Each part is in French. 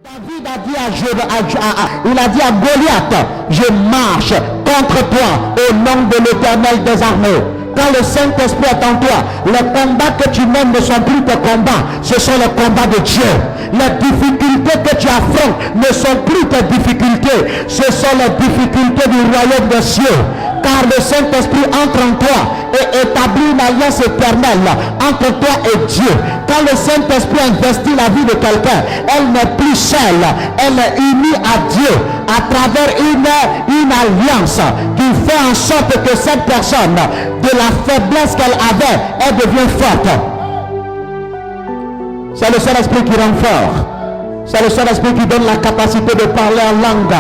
David a dit à Goliath, je marche contre toi au nom de l'Éternel des armées. Quand le Saint-Esprit est en toi, les combats que tu mènes ne sont plus tes combats, ce sont les combats de Dieu. Les difficultés que tu affrontes ne sont plus tes difficultés, ce sont les difficultés du royaume des cieux. Car le Saint-Esprit entre en toi et établit une alliance éternelle entre toi et Dieu. Quand le Saint-Esprit investit la vie de quelqu'un, elle n'est plus seule, elle est unie à Dieu à travers une alliance qui fait en sorte que cette personne, de la faiblesse qu'elle avait, elle devient forte. C'est le Saint-Esprit qui rend fort. C'est le Saint-Esprit qui donne la capacité de parler en langue.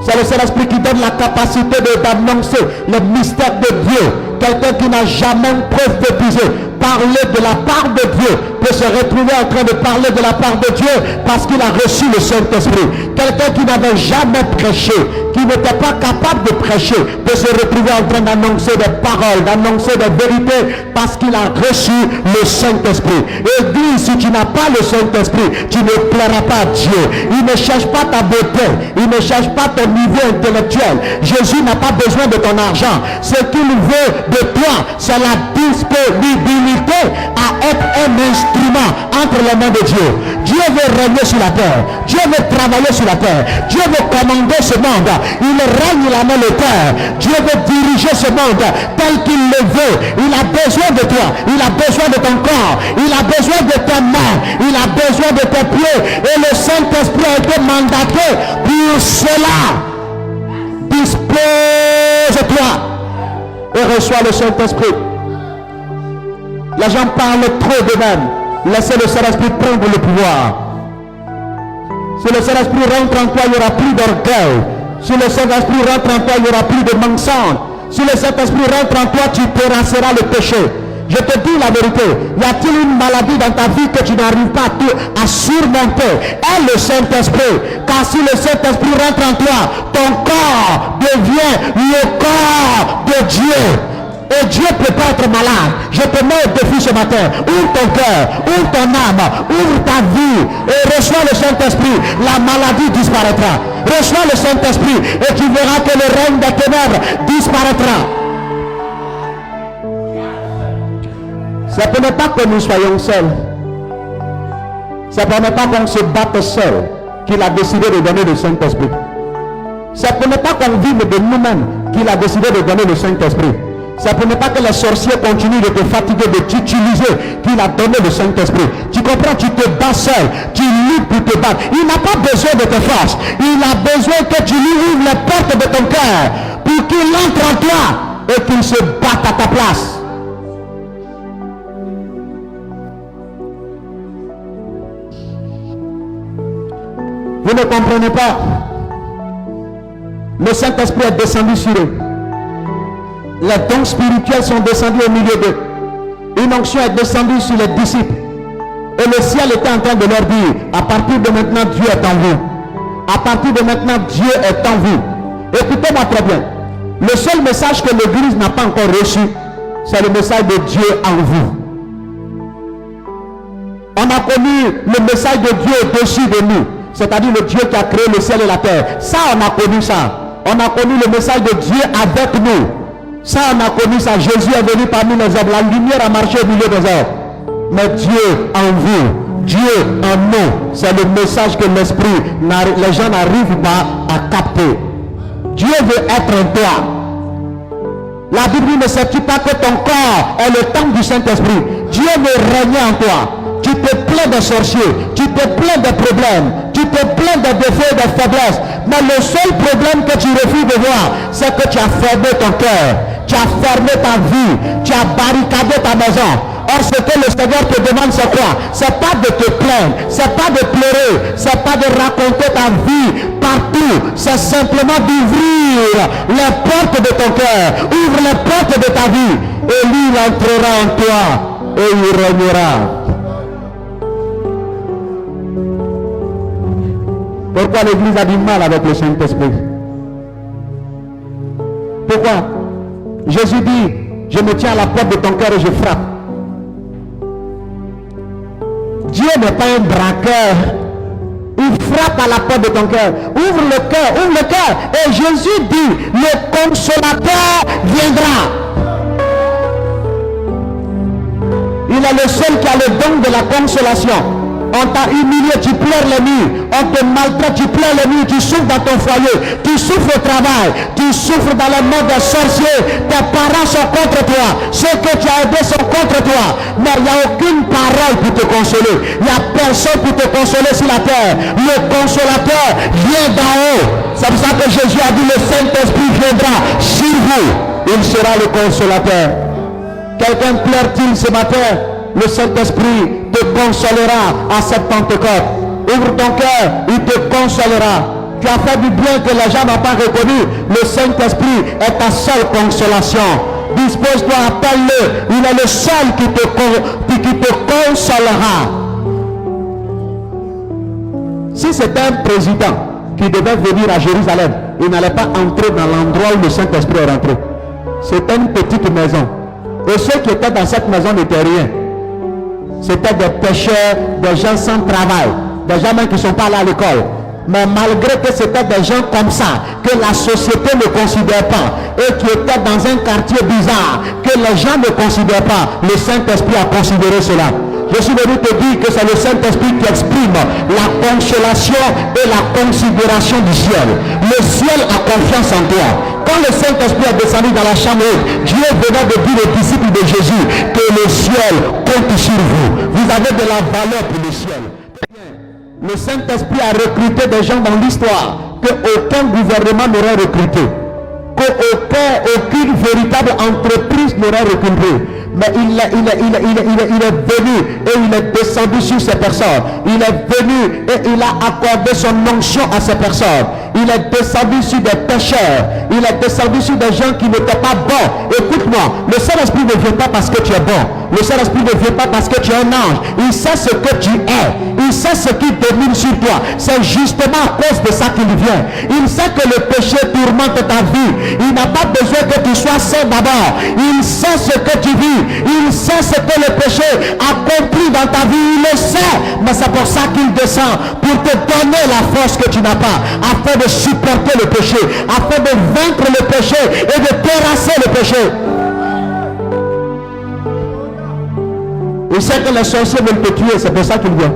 C'est le Saint-Esprit qui donne la capacité d'annoncer le mystère de Dieu. Quelqu'un qui n'a jamais prophétisé, parler de la part de Dieu, peut se retrouver en train de parler de la part de Dieu parce qu'il a reçu le Saint-Esprit. Quelqu'un qui n'avait jamais prêché, qui n'était pas capable de prêcher, peut se retrouver en train d'annoncer des paroles, d'annoncer des vérités parce qu'il a reçu le Saint-Esprit. Église, si tu n'as pas le Saint-Esprit, tu ne plairas pas à Dieu. Il ne cherche pas ta beauté, il ne cherche pas ton niveau intellectuel. Jésus n'a pas besoin de ton argent. Ce qu'il veut de toi, c'est la disponibilité à être un instrument entre les mains de Dieu. Dieu veut régner sur la terre. Dieu veut travailler sur la terre. Dieu veut commander ce monde. Il règne la main de terre. Dieu veut diriger ce monde tel qu'il le veut. Il a besoin de toi. Il a besoin de ton corps. Il a besoin de tes mains. Il a besoin de tes pieds. Et le Saint-Esprit a été mandaté pour cela. Dispose-toi et reçois le Saint-Esprit. Les gens parlent trop d'eux-mêmes. Laissez le Saint-Esprit prendre le pouvoir. Si le Saint-Esprit rentre en toi, il n'y aura plus d'orgueil. Si le Saint-Esprit rentre en toi, il n'y aura plus de mensonge. Si le Saint-Esprit rentre en toi, tu terrasseras le péché. Je te dis la vérité. Y a-t-il une maladie dans ta vie que tu n'arrives pas à surmonter? Est le Saint-Esprit. Car si le Saint-Esprit rentre en toi, ton corps devient le corps de Dieu. Et Dieu ne peut pas être malade. Je te mets au défi ce matin. Ouvre ton cœur, ouvre ton âme, ouvre ta vie et reçois le Saint-Esprit. La maladie disparaîtra. Reçois le Saint-Esprit et tu verras que le règne des ténèbres disparaîtra. Ce n'est pas que nous soyons seuls. Ce n'est pas qu'on se batte seul qu'il a décidé de donner le Saint-Esprit. Ce n'est pas qu'on vive de nous-mêmes qu'il a décidé de donner le Saint-Esprit. Ce n'est pas que les sorciers continuent de te fatiguer, de t'utiliser, qu'il a donné le Saint-Esprit. Tu comprends, tu te bats seul, tu luttes pour te battre. Il n'a pas besoin de tes forces. Il a besoin que tu lui ouvres les portes de ton cœur pour qu'il entre en toi et qu'il se batte à ta place. Vous ne comprenez pas. Le Saint-Esprit est descendu sur eux. Les dons spirituels sont descendus au milieu d'eux. Une onction est descendue sur les disciples. Et le ciel était en train de leur dire, à partir de maintenant, Dieu est en vous. À partir de maintenant, Dieu est en vous. Écoutez-moi très bien. Le seul message que l'Église n'a pas encore reçu, c'est le message de Dieu en vous. On a connu le message de Dieu au-dessus de nous. C'est-à-dire le Dieu qui a créé le ciel et la terre. Ça, on a connu ça. On a connu le message de Dieu avec nous. Ça, on a connu ça. Jésus est venu parmi les hommes. La lumière a marché au milieu des hommes. Mais Dieu en vous, Dieu en nous, c'est le message que l'esprit, les gens n'arrivent pas à capter. Dieu veut être en toi. La Bible ne sait pas que ton corps est le temple du Saint-Esprit. Dieu veut régner en toi. Tu te plains des sorciers, tu te plains des problèmes, tu te plains des défauts et des faiblesses. Mais le seul problème que tu refuses de voir, c'est que tu as fermé ton cœur, tu as fermé ta vie, tu as barricadé ta maison. Or, ce que le Seigneur te demande, c'est quoi? C'est pas de te plaindre, c'est pas de pleurer, c'est pas de raconter ta vie partout. C'est simplement d'ouvrir les portes de ton cœur, ouvre les portes de ta vie, et lui, il entrera en toi et il régnera. Pourquoi l'Église a du mal avec le Saint-Esprit? Pourquoi? Jésus dit, je me tiens à la porte de ton cœur et je frappe. Dieu n'est pas un braqueur. Il frappe à la porte de ton cœur. Ouvre le cœur, ouvre le cœur. Et Jésus dit, le consolateur viendra. Il est le seul qui a le don de la consolation. On t'a humilié, tu pleures les nuits. On te maltraite, tu pleures les nuits. Tu souffres dans ton foyer. Tu souffres au travail. Tu souffres dans le monde des sorciers. Tes parents sont contre toi. Ceux que tu as aidés sont contre toi. Mais il n'y a aucune parole pour te consoler. Il n'y a personne pour te consoler sur la terre. Le consolateur vient d'en haut. C'est pour ça que Jésus a dit, le Saint-Esprit viendra sur vous. Il sera le consolateur. Quelqu'un pleure-t-il ce matin? Le Saint-Esprit te consolera à cette Pentecôte. Ouvre ton cœur, il te consolera. Tu as fait du bien que les gens n'ont pas reconnu. Le Saint-Esprit est ta seule consolation. Dispose-toi, appelle-le. Il est le seul qui te consolera. Si c'était un président qui devait venir à Jérusalem, il n'allait pas entrer dans l'endroit où le Saint-Esprit est rentré. C'était une petite maison. Et ceux qui étaient dans cette maison n'étaient rien. C'était des pécheurs, des gens sans travail, des gens même qui ne sont pas allés à l'école. Mais malgré que c'était des gens comme ça, que la société ne considère pas, et qui étaient dans un quartier bizarre, que les gens ne considèrent pas, le Saint-Esprit a considéré cela. Je suis venu te dire que c'est le Saint-Esprit qui exprime la consolation et la considération du ciel. Le ciel a confiance en toi. Quand le Saint-Esprit est descendu dans la chambre haute, Dieu venait de dire aux disciples de Jésus que le ciel compte sur vous. Vous avez de la valeur pour le ciel. Le Saint-Esprit a recruté des gens dans l'histoire qu'aucun gouvernement n'aurait recruté, qu'aucune véritable entreprise n'aurait recruté. Mais il est venu et il est descendu sur ces personnes. Il est venu et il a accordé son onction à ces personnes. Il est descendu sur des pécheurs. Il est descendu sur des gens qui n'étaient pas bons. Écoute-moi, le Saint-Esprit ne vient pas parce que tu es bon. Le Saint-Esprit ne vient pas parce que tu es un ange. Il sait ce que tu es. Il sait ce qui domine sur toi. C'est justement à cause de ça qu'il vient. Il sait que le péché tourmente ta vie. Il n'a pas besoin que tu sois saint d'abord. Il sait ce que tu vis. Il sait ce que le péché accomplit dans ta vie. Il le sait. Mais c'est pour ça qu'il descend. Pour te donner la force que tu n'as pas. Afin de supporter le péché. Afin de vaincre le péché. Et de terrasser le péché. Il sait que les sorciers veulent te tuer. C'est pour ça qu'il vient.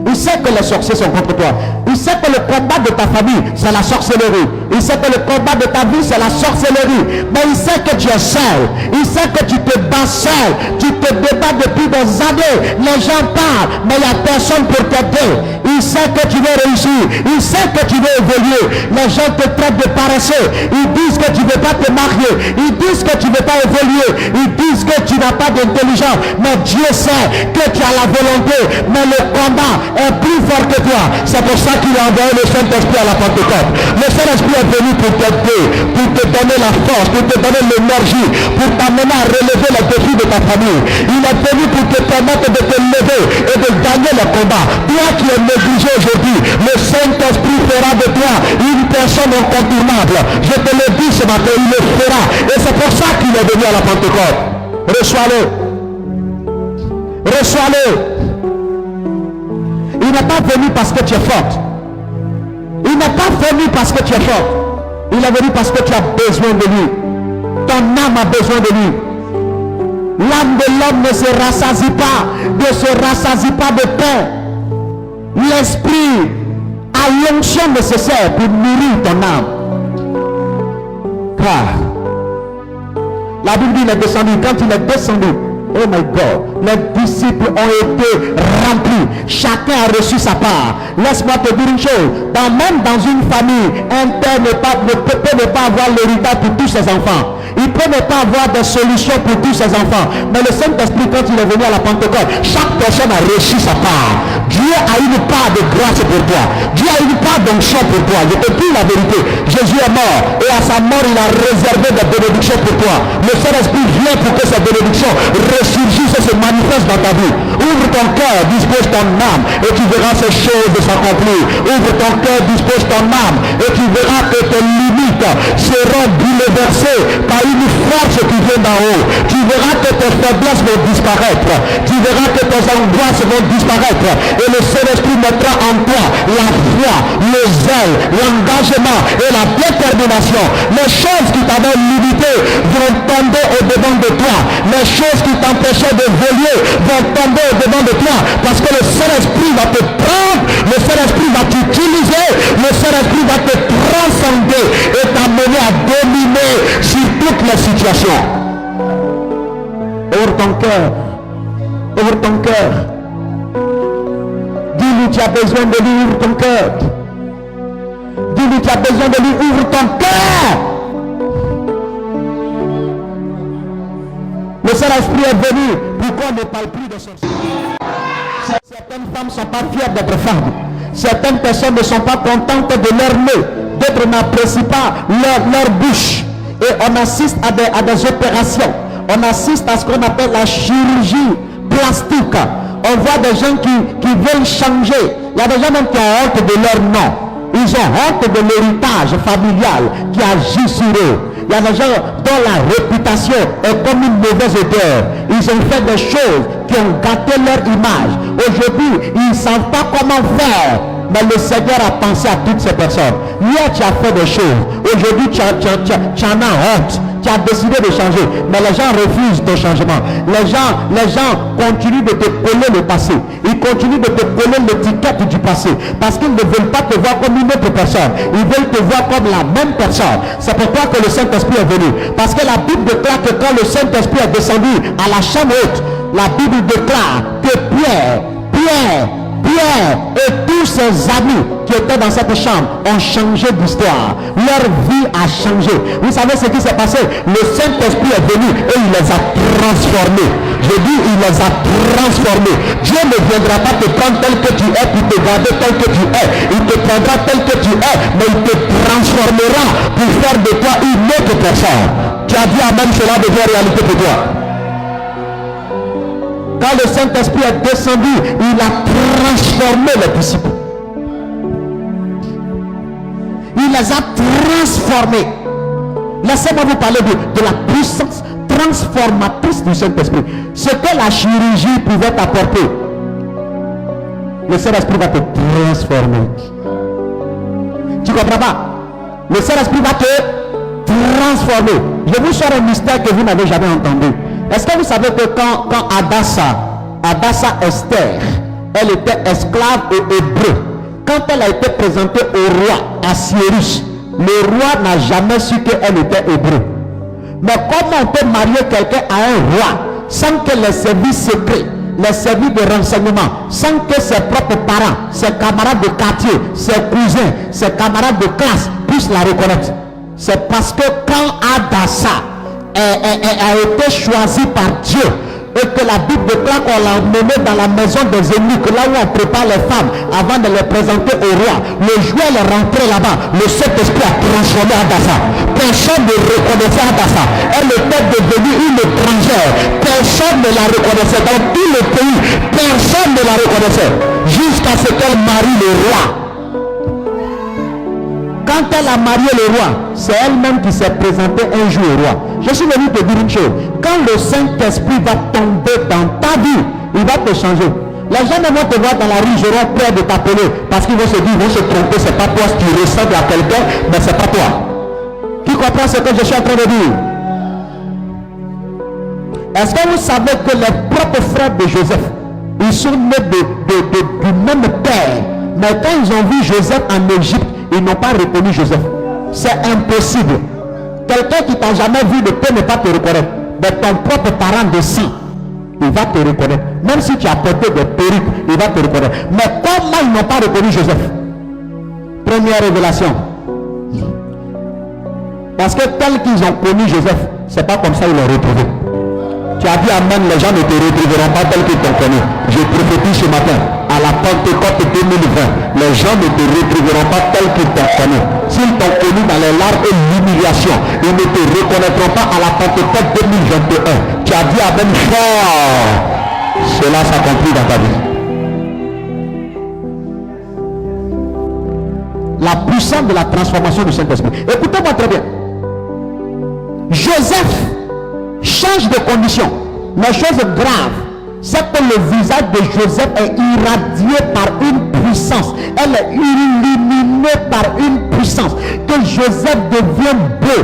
Il sait que les sorciers sont contre toi. Il sait que le combat de ta famille, c'est la sorcellerie. Il sait que le combat de ta vie, c'est la sorcellerie. Mais il sait que tu es seul. Il sait que tu te bats seul. Tu te débats depuis des années. Les gens parlent, mais il n'y a personne pour t'aider. Il sait que tu veux réussir. Il sait que tu veux évoluer. Les gens te traitent de paresseux. Ils disent que tu ne veux pas te marier. Ils disent que tu ne veux pas évoluer. Ils disent que tu n'as pas d'intelligence. Mais Dieu sait que tu as la volonté. Mais le combat est plus fort que toi. C'est pour ça qu'il a envoyé le Saint-Esprit à la Pentecôte. Le Saint-Esprit est venu pour t'aider, pour te donner la force, pour te donner l'énergie, pour t'amener à relever les défis de ta famille. Il est venu pour te permettre de te lever et de gagner le combat. Toi qui es négligé aujourd'hui, le Saint-Esprit fera de toi une personne incontournable. Je te le dis ce matin, il le fera. Et c'est pour ça qu'il est venu à la Pentecôte. Reçois-le. Reçois-le. Il n'est pas venu parce que tu es forte. Il n'est pas venu parce que tu es forte. Il est venu parce que tu as besoin de lui. Ton âme a besoin de lui. L'âme de l'homme ne se rassasie pas de pain. L'esprit a l'onction nécessaire pour nourrir ton âme. Car la Bible dit qu'il est descendu. Quand il est descendu, oh my God, les disciples ont été remplis. Chacun a reçu sa part. Laisse-moi te dire une chose. Même dans une famille, un père peut ne pas avoir l'héritage pour tous ses enfants. Il peut ne pas avoir de solution pour tous ses enfants. Mais le Saint-Esprit, quand il est venu à la Pentecôte, chaque personne a reçu sa part. Dieu a une part de grâce pour toi. Dieu a une part d'onction pour toi. Je te dis la vérité. Jésus est mort. Et à sa mort, il a réservé des bénédictions pour toi. Le Saint-Esprit vient pour que ces bénédictions ressurgissent et se manifestent dans ta vie. Ouvre ton cœur, dispose ton âme, et tu verras ces choses s'accomplir. Ouvre ton cœur, dispose ton âme, et tu verras que tes limites seront bouleversées par une force qui vient d'en haut. Tu verras que tes faiblesses vont disparaître. Tu verras que tes angoisses vont disparaître. Et le Saint-Esprit mettra en toi la foi, le zèle, l'engagement et la détermination. Les choses qui t'avaient limité vont tomber au-devant de toi. Les choses qui t'empêchaient de voler vont tomber au-devant de toi. Parce que le Saint-Esprit va te prendre, le Saint-Esprit va t'utiliser, le Saint-Esprit va te transcender et t'amener à dominer sur toutes les situations. Ouvre ton cœur. Ouvre ton cœur. Dis-lui, tu as besoin de lui, ouvre ton cœur. Dis-lui, tu as besoin de lui, ouvre ton cœur. Le Saint-Esprit est venu. Pourquoi on ne parle plus de sorcier? Certaines femmes ne sont pas fières d'être femmes. Certaines personnes ne sont pas contentes de leur nez. D'autres n'apprécient pas leur bouche. Et on assiste à des opérations. On assiste à ce qu'on appelle la chirurgie plastique. On voit des gens qui veulent changer. Il y a des gens même qui ont honte de leur nom. Ils ont honte de l'héritage familial qui agit sur eux. Il y a des gens dont la réputation est comme une mauvaise odeur. Ils ont fait des choses qui ont gâté leur image. Aujourd'hui, ils ne savent pas comment faire. Mais le Seigneur a pensé à toutes ces personnes. Hier, tu as fait des choses. Aujourd'hui, tu en as honte. Tu as décidé de changer. Mais les gens refusent ton changement. Les gens continuent de te coller le passé. Ils continuent de te coller l'étiquette du passé. Parce qu'ils ne veulent pas te voir comme une autre personne. Ils veulent te voir comme la même personne. C'est pourquoi que le Saint-Esprit est venu. Parce que la Bible déclare que quand le Saint-Esprit est descendu à la chambre haute, la Bible déclare que Pierre et tous ses amis qui étaient dans cette chambre ont changé d'histoire. Leur vie a changé. Vous savez ce qui s'est passé? Le Saint-Esprit est venu et il les a transformés. Je dis, il les a transformés. Dieu ne viendra pas te prendre tel que tu es pour te garder tel que tu es. Il te prendra tel que tu es, mais il te transformera pour faire de toi une autre personne. Tu as dit amen, cela devient réalité pour toi. Quand le Saint-Esprit est descendu, il a transformé les disciples. Il les a transformés. Laissez-moi vous parler de la puissance transformatrice du Saint-Esprit. Ce que la chirurgie pouvait apporter, le Saint-Esprit va te transformer. Tu ne comprends pas? Le Saint-Esprit va te transformer. Je vous sors un mystère que vous n'avez jamais entendu. Est-ce que vous savez que quand Hadassa Esther, elle était esclave et hébreu, quand elle a été présentée au roi Assuérus, le roi n'a jamais su qu'elle était hébreu. Mais comment on peut marier quelqu'un à un roi sans que les services secrets, les services de renseignement, sans que ses propres parents, ses camarades de quartier, ses cousins, ses camarades de classe puissent la reconnaître? C'est parce que quand Hadassa a été choisi par Dieu et que la Bible déclare qu'on l'a emmené dans la maison des eunuques, là où on prépare les femmes avant de les présenter au roi. Le jour elle est rentrée là-bas, le Saint-Esprit a transformé Hadassa. Personne ne reconnaissait Hadassa. Elle était devenue une étrangère. Personne ne la reconnaissait. Dans tout le pays, personne ne la reconnaissait. Jusqu'à ce qu'elle marie le roi. Quand elle a marié le roi, c'est elle-même qui s'est présentée un jour au roi. Je suis venu te dire une chose. Quand le Saint-Esprit va tomber dans ta vie, il va te changer. Les gens ne vont te voir dans la rue, ils auront peur de t'appeler. Parce qu'ils vont se dire, ils vont se tromper, c'est pas toi, si tu ressembles à quelqu'un, mais c'est pas toi. Qui comprend ce que je suis en train de dire? Est-ce que vous savez que les propres frères de Joseph, ils sont nés du même père, mais quand ils ont vu Joseph en Égypte, ils n'ont pas reconnu Joseph. C'est impossible. Quelqu'un qui t'a jamais vu ne peut ne pas te reconnaître. Mais ton propre parent de sang, il va te reconnaître. Même si tu as porté des perruques, il va te reconnaître. Mais comment ils n'ont pas reconnu Joseph? Première révélation. Parce que tel qu'ils ont connu Joseph, c'est pas comme ça qu'ils l'ont retrouvé. Tu as dit amen, les gens ne te retrouveront pas tel qu'ils t'ont connu. Je prophétise ce matin, à la Pentecôte 2020, les gens ne te retrouveront pas tel qu'ils t'ont connu. S'ils t'ont connu dans les larmes et l'humiliation, ils ne te reconnaîtront pas à la Pentecôte 2021. Tu as dit amen fort. Cela s'accomplit dans ta vie. La puissance de la transformation du Saint-Esprit. Écoutez-moi très bien. Joseph change de condition. Les choses graves, c'est que le visage de Joseph est irradié par une puissance. Elle est illuminée par une puissance. Que Joseph devient beau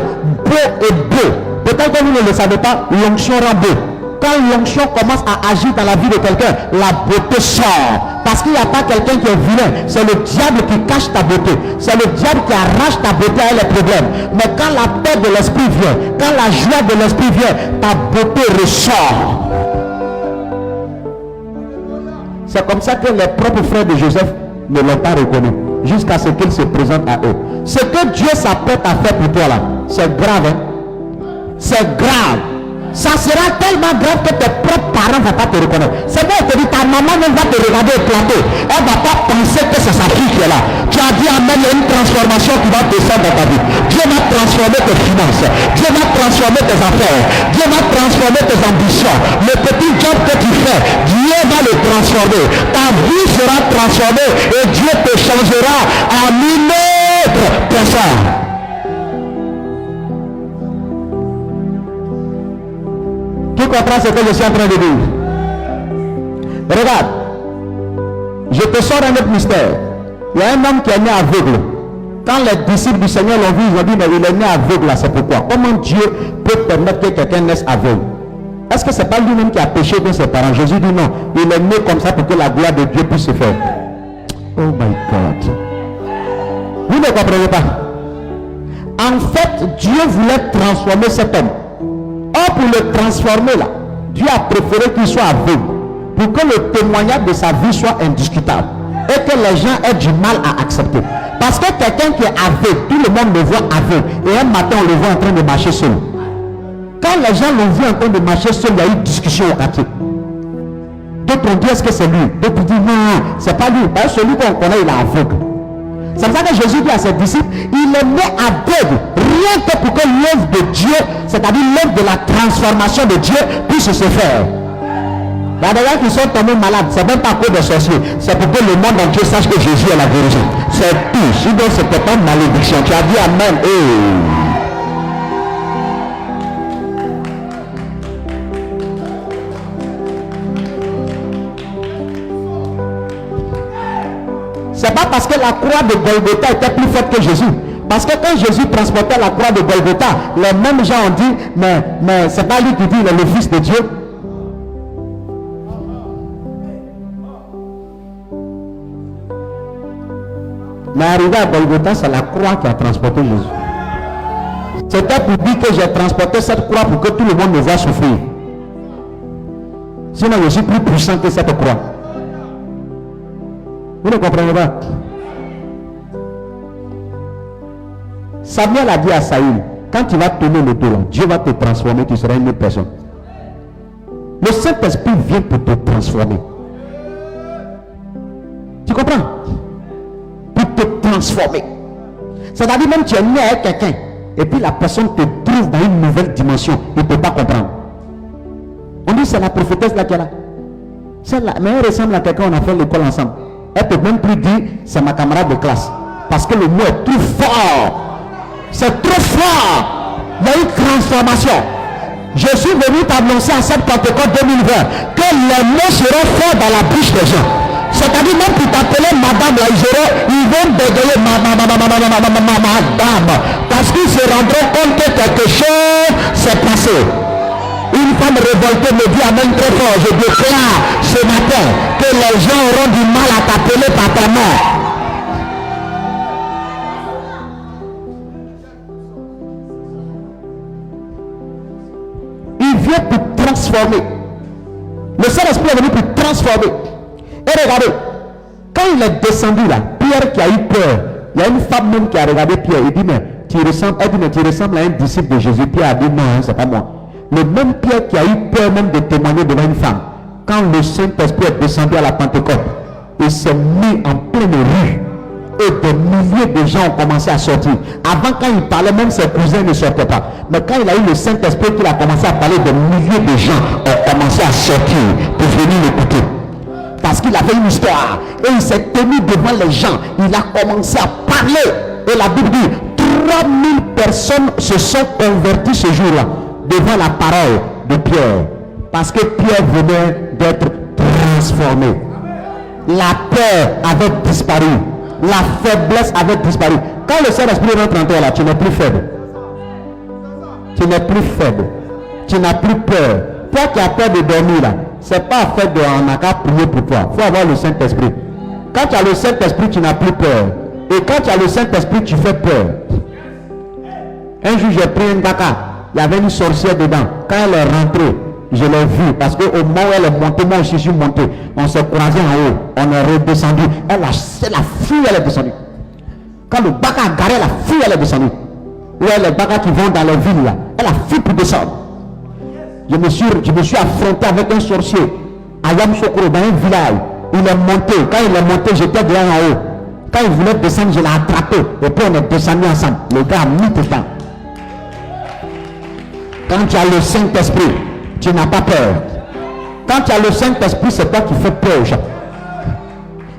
et beau. Peut-être que vous ne le savez pas, l'onction rend beau. Quand l'onction commence à agir dans la vie de quelqu'un, la beauté sort. Parce qu'il n'y a pas quelqu'un qui est vilain. C'est le diable qui cache ta beauté. C'est le diable qui arrache ta beauté à les problèmes. Mais quand la paix de l'esprit vient, quand la joie de l'esprit vient, ta beauté ressort. C'est comme ça que les propres frères de Joseph ne l'ont pas reconnu. Jusqu'à ce qu'il se présente à eux. Ce que Dieu s'apprête à faire pour toi là, c'est grave. Hein? C'est grave. Ça sera tellement grave que tes propres parents ne vont pas te reconnaître. C'est bon, je te dis, ta maman même va te regarder au plateau. Elle ne va pas penser que c'est sa fille qui est là. Tu as dit, amen, il y a une transformation qui va descendre dans ta vie. Dieu va transformer tes finances. Dieu va transformer tes affaires. Dieu va transformer tes ambitions. Le petit job que tu fais, Dieu va le transformer. Ta vie sera transformée et Dieu te changera en une autre personne. Tu comprends ce que je suis en train de dire? Regarde, je te sors un autre mystère. Il y a un homme qui est né aveugle. Quand les disciples du Seigneur l'ont vu, ils ont dit, mais il est né aveugle là, c'est pourquoi? Comment Dieu peut permettre que quelqu'un naisse aveugle? Est-ce que ce n'est pas lui-même qui a péché de ses parents? Jésus dit non, il est né comme ça pour que la gloire de Dieu puisse se faire. Oh my God. Vous ne comprenez pas? En fait, Dieu voulait transformer cet homme. Or, pour le transformer là, Dieu a préféré qu'il soit aveugle pour que le témoignage de sa vie soit indiscutable et que les gens aient du mal à accepter. Parce que quelqu'un qui est aveugle, tout le monde le voit aveugle et un matin on le voit en train de marcher seul. Quand les gens l'ont vu en train de marcher seul, il y a eu une discussion au quartier. D'autres ont dit est-ce que c'est lui? D'autres ont dit non, c'est pas lui. Parce que celui qu'on connaît, il est aveugle. C'est pour ça que Jésus dit à ses disciples, il est né aveugle, rien que pour que l'œuvre de Dieu, c'est-à-dire l'œuvre de la transformation de Dieu, puisse se faire. Il y a des gens qui sont tombés malades, c'est même pas à cause des sorciers, c'est pour que le monde entier sache que Jésus est la vérité. C'est tout. Sinon, c'était pas une malédiction. Tu as dit amen. C'est pas parce que la croix de Golgotha était plus forte que Jésus. Parce que quand Jésus transportait la croix de Golgotha, les mêmes gens ont dit, mais c'est pas lui qui dit, il est le Fils de Dieu. Mais arrivé à Golgotha, c'est la croix qui a transporté Jésus. C'était pour dire que j'ai transporté cette croix pour que tout le monde me voit souffrir. Sinon, je suis plus puissant que cette croix. Vous ne comprenez pas? Samuel a dit à Saül, quand tu vas tourner le dos là, Dieu va te transformer, tu seras une autre personne. Le Saint-Esprit vient pour te transformer. Tu comprends? Pour te transformer. C'est-à-dire même tu es né avec quelqu'un et puis la personne te trouve dans une nouvelle dimension, il ne peut pas comprendre. On dit c'est la prophétesse là qui est là. Celle-là, mais elle ressemble à quelqu'un, on a fait l'école ensemble. Elle peut même plus dire c'est ma camarade de classe. Parce que le mot est trop fort. C'est trop fort. Il y a une transformation. Je suis venu t'annoncer à cette Pentecôte 2020 que les mots seront forts dans la bouche des gens. C'est-à-dire même pour t'appeler madame là, ils vont bégayer madame. Parce qu'ils se rendront compte que quelque chose s'est passé. Une femme révoltée me dit amen très fort. Je déclare ce matin que les gens auront du mal à t'appeler par ta nom. Il vient pour transformer. Le Saint-Esprit est venu pour transformer. Et regardez, quand il est descendu là, Pierre qui a eu peur, il y a une femme même qui a regardé Pierre et dit mais tu ressembles à un disciple de Jésus. Pierre a dit non, hein, c'est pas moi. Le même Pierre qui a eu peur même de témoigner devant une femme, quand le Saint-Esprit est descendu à la Pentecôte, il s'est mis en pleine rue et des milliers de gens ont commencé à sortir. Avant, quand il parlait, même ses cousins ne sortaient pas. Mais quand il a eu le Saint-Esprit, qu'il a commencé à parler, des milliers de gens ont commencé à sortir pour venir l'écouter. Parce qu'il avait une histoire et il s'est tenu devant les gens. Il a commencé à parler. Et la Bible dit 3000 personnes se sont converties ce jour-là devant la parole de Pierre. Parce que Pierre venait d'être transformé. La peur avait disparu. La faiblesse avait disparu. Quand le Saint-Esprit rentre en toi là, tu n'es plus faible. Tu n'es plus faible. Tu n'as plus peur. Toi qui as peur de dormir là, c'est pas fait de on n'a qu'à prier pour toi. Il faut avoir le Saint-Esprit. Quand tu as le Saint-Esprit, tu n'as plus peur. Et quand tu as le Saint-Esprit, tu fais peur. Un jour, j'ai pris un gaka. Il y avait une sorcière dedans. Quand elle est rentrée, je l'ai vue. Parce qu'au moment où elle est montée, moi aussi je suis monté. On s'est croisé en haut. On est redescendu. Elle a fui, elle est descendue. Quand le baka a garé, elle a fui, elle est descendue. Où est les bakas qui vont dans les villes là. Elle a fui pour descendre. Je me suis affronté avec un sorcier à Yamsokoro dans un village. Il est monté. Quand il est monté, j'étais derrière en haut. Quand il voulait descendre, je l'ai attrapé. Et puis on est descendu ensemble. Le gars a mis dedans. Quand tu as le Saint-Esprit, tu n'as pas peur. Quand tu as le Saint-Esprit, c'est toi qui fais peur aux gens.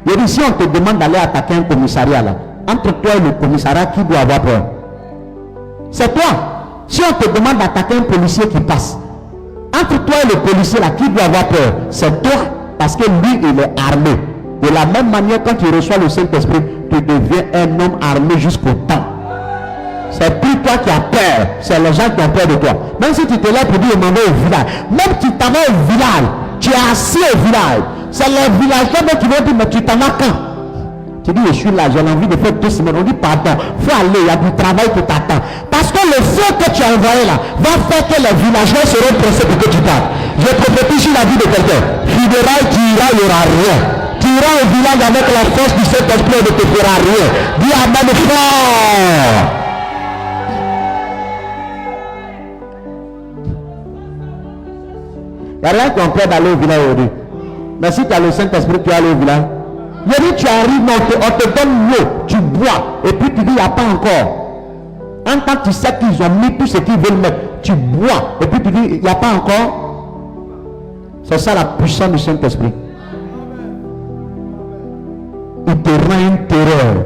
Et ici, on te demande d'aller attaquer un commissariat là. Entre toi et le commissariat, qui doit avoir peur? C'est toi. Si on te demande d'attaquer un policier qui passe, entre toi et le policier là, qui doit avoir peur? C'est toi, parce que lui, il est armé. De la même manière, quand tu reçois le Saint-Esprit, tu deviens un homme armé jusqu'au temps. C'est plus toi qui as peur, c'est les gens qui ont peur de toi. Même si tu te lèves pour dire, m'en vais au village, même si tu t'en vas au village, tu es assis au village, c'est les villageois qui vont dire, mais tu t'en vas quand? Tu dis, je suis là, j'ai envie de faire 2 semaines. On dit, pardon, il faut aller, il y a du travail qui t'attend. Parce que le feu que tu as envoyé là, va faire que les villageois seront pressés pour que tu partes. Je prophétise sur la vie de quelqu'un. Funérailles, tu iras, il n'y aura rien. Tu iras au village avec la force du Saint-Esprit et ne te fera rien. Dis amen fort. Il n'y a rien qui empêche d'aller au village aujourd'hui. Mais si tu as le Saint-Esprit, tu vas aller au village. Il dit, tu arrives, on te donne l'eau, tu bois, et puis tu dis, il n'y a pas encore. En tant que tu sais qu'ils ont mis tout ce qu'ils veulent mettre, tu bois, et puis tu dis, il n'y a pas encore. C'est ça la puissance du Saint-Esprit. Il te rend une terreur.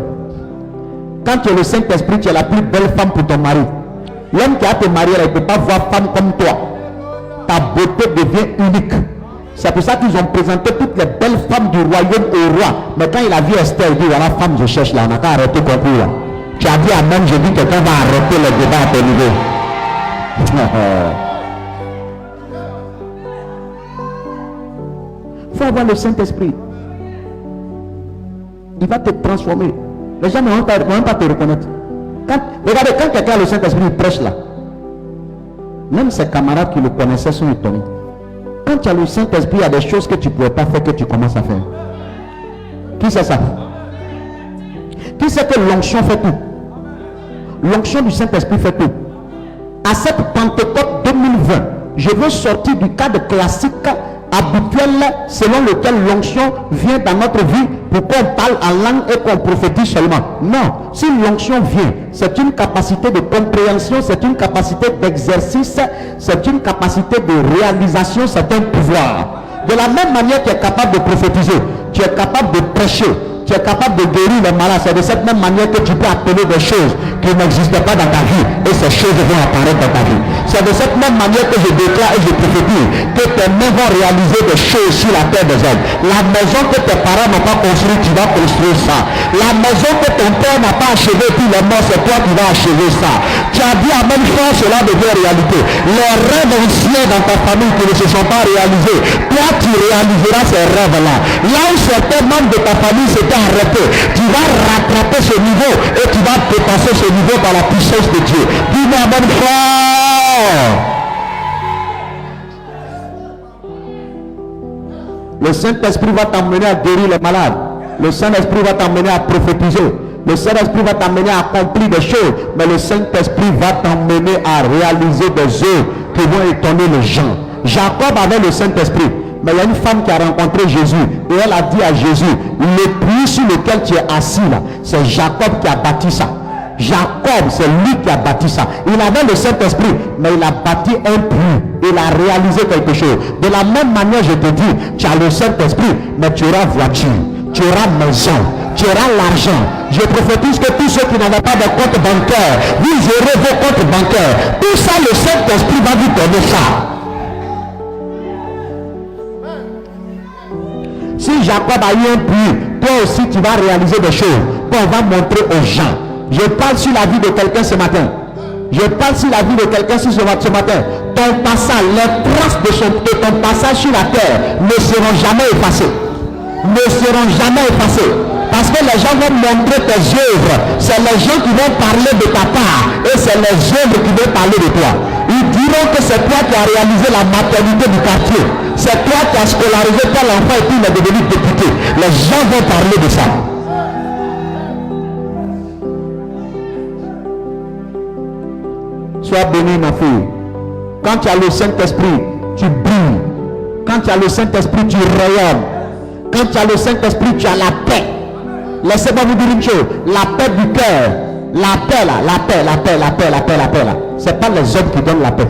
Quand tu es le Saint-Esprit, tu es la plus belle femme pour ton mari. L'homme qui a te marié, il ne peut pas voir femme comme toi. Ta beauté devient unique. C'est pour ça qu'ils ont présenté toutes les belles femmes du royaume au roi. Mais quand il a vu Esther, il dit, voilà femme, je cherche là, on n'a qu'à arrêter concours là. Tu as dit amen, je dis que quelqu'un va arrêter le débat à ton niveau. Il faut avoir le Saint-Esprit. Il va te transformer. Les gens ne vont pas te reconnaître. Regardez, quand quelqu'un a le Saint-Esprit, il prêche là. Même ses camarades qui le connaissaient sont étonnés. Quand tu as le Saint-Esprit, il y a des choses que tu ne pouvais pas faire que tu commences à faire. Qui sait ça? Qui sait que l'onction fait tout? L'onction du Saint-Esprit fait tout. À cette Pentecôte 2020, je veux sortir du cadre classique habituel selon lequel l'onction vient dans notre vie pour qu'on parle en langue et qu'on prophétise seulement. Non, si l'onction vient, c'est une capacité de compréhension, c'est une capacité d'exercice, c'est une capacité de réalisation, c'est un pouvoir. De la même manière que tu es capable de prophétiser, tu es capable de prêcher, tu es capable de guérir les malades, c'est de cette même manière que tu peux appeler des choses qui n'existent pas dans ta vie et ces choses vont apparaître dans ta vie. C'est de cette même manière que je déclare et je prophétise que tes mains vont réaliser des choses sur la terre des hommes. La maison que tes parents n'ont pas construite, tu vas construire ça. La maison que ton père n'a pas achevée, puis les morts, c'est toi qui vas achever ça. Tu as dit à même fois, cela devient réalité. Les rêves anciens dans ta famille qui ne se sont pas réalisés, toi tu réaliseras ces rêves-là. Là où certains membres de ta famille s'étaient arrêtés, tu vas rattraper ce niveau et tu vas dépasser ce niveau par la puissance de Dieu. Dis-moi même fort. Le Saint-Esprit va t'emmener à guérir les malades. Le Saint-Esprit va t'emmener à prophétiser. Le Saint-Esprit va t'emmener à accomplir des choses. Mais le Saint-Esprit va t'emmener à réaliser des œuvres qui vont étonner les gens. Jacob avait le Saint-Esprit. Mais il y a une femme qui a rencontré Jésus. Et elle a dit à Jésus, le puits sur lequel tu es assis là, c'est Jacob qui a bâti ça. Jacob, c'est lui qui a bâti ça. Il avait le Saint-Esprit, mais il a bâti un puits. Il a réalisé quelque chose. De la même manière, je te dis, tu as le Saint-Esprit, mais tu auras voiture, tu auras maison, tu auras l'argent. Je prophétise que tous ceux qui n'avaient pas de compte bancaire, vous aurez vos comptes bancaires. Tout ça, le Saint-Esprit va vous donner ça. Si Jacob a eu un puits, toi aussi tu vas réaliser des choses qu'on va montrer aux gens. Je parle sur la vie de quelqu'un ce matin. Je parle sur la vie de quelqu'un ce matin. Ton passage, les traces de ton passage sur la terre ne seront jamais effacées. Ne seront jamais effacées. Parce que les gens vont montrer tes œuvres. C'est les gens qui vont parler de ta part. Et c'est les œuvres qui vont parler de toi. Ils diront que c'est toi qui as réalisé la maternité du quartier. C'est toi qui as scolarisé tel enfant et puis il est devenu député. Les gens vont parler de ça. Sois béni, ma fille. Quand tu as le Saint-Esprit, tu brilles. Quand tu as le Saint-Esprit, tu rayonnes. Quand tu as le Saint-Esprit, tu as la paix. Laissez-moi vous dire une chose. La paix du cœur. La paix là. La paix là. Ce n'est pas les hommes qui donnent la paix.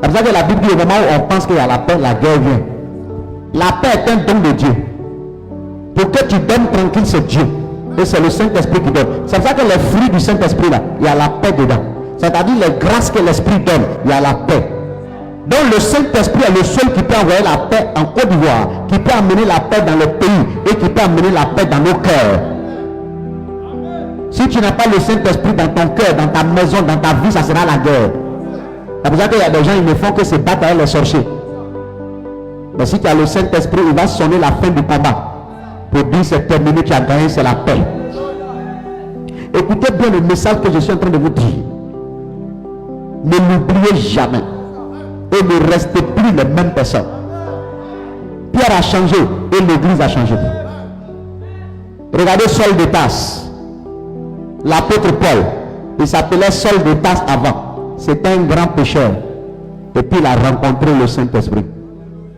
C'est pour ça que la Bible dit au moment où on pense qu'il y a la paix, la guerre vient. La paix est un don de Dieu. Pour que tu donnes tranquille, c'est Dieu. Et c'est le Saint-Esprit qui donne. C'est pour ça que les fruits du Saint-Esprit là, il y a la paix dedans. C'est-à-dire les grâces que l'Esprit donne, il y a la paix. Donc le Saint-Esprit est le seul qui peut envoyer la paix en Côte d'Ivoire, qui peut amener la paix dans le pays et qui peut amener la paix dans nos cœurs. Si tu n'as pas le Saint-Esprit dans ton cœur, dans ta maison, dans ta vie, ça sera la guerre. C'est pour ça qu'il y a des gens, ils ne font que se battre avec les sorciers. Mais si tu as le Saint-Esprit, il va sonner la fin du combat. Pour dire c'est terminé, tu as gagné, c'est la paix. Écoutez bien le message que je suis en train de vous dire. Ne l'oubliez jamais. Et ne restez plus les mêmes personnes. Pierre a changé et l'église a changé. Regardez Saul de Tarse. L'apôtre Paul, il s'appelait Saul de Tarse avant. C'était un grand pécheur. Et puis il a rencontré le Saint-Esprit.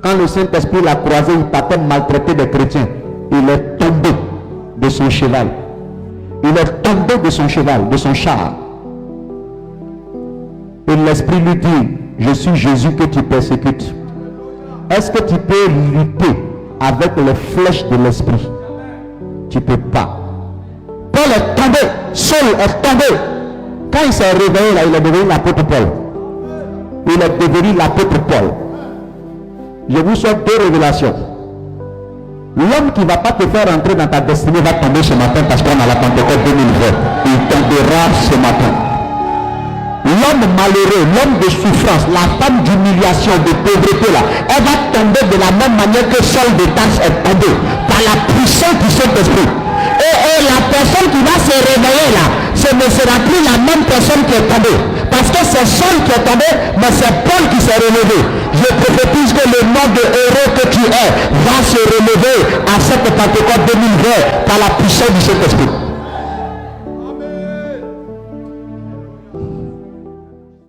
Quand le Saint-Esprit l'a croisé, il partait maltraiter des chrétiens. Il est tombé de son cheval. Il est tombé de son cheval, de son char. Et l'Esprit lui dit, je suis Jésus que tu persécutes. Est-ce que tu peux lutter avec les flèches de l'Esprit? Tu ne peux pas. Paul est tombé, Saul est tombé. Quand il s'est réveillé là, il est devenu l'apôtre Paul. Il est devenu l'apôtre Paul. Je vous souhaite deux révélations. L'homme qui ne va pas te faire entrer dans ta destinée va tomber ce matin parce qu'on a la Pentecôte 2020. Il tombera ce matin. L'homme malheureux, l'homme de souffrance, la femme d'humiliation, de pauvreté là, elle va tomber de la même manière que Saul de Tarse est tombé par la puissance du Saint-Esprit. Et la personne qui va se réveiller là, ce ne sera plus la même personne qui est tombée. Parce que c'est Saul qui est tombé, mais c'est Paul qui s'est relevé. Je prophétise que le nom de héros que tu es va se relever à cette Pentecôte 2020 par la puissance du Saint-Esprit.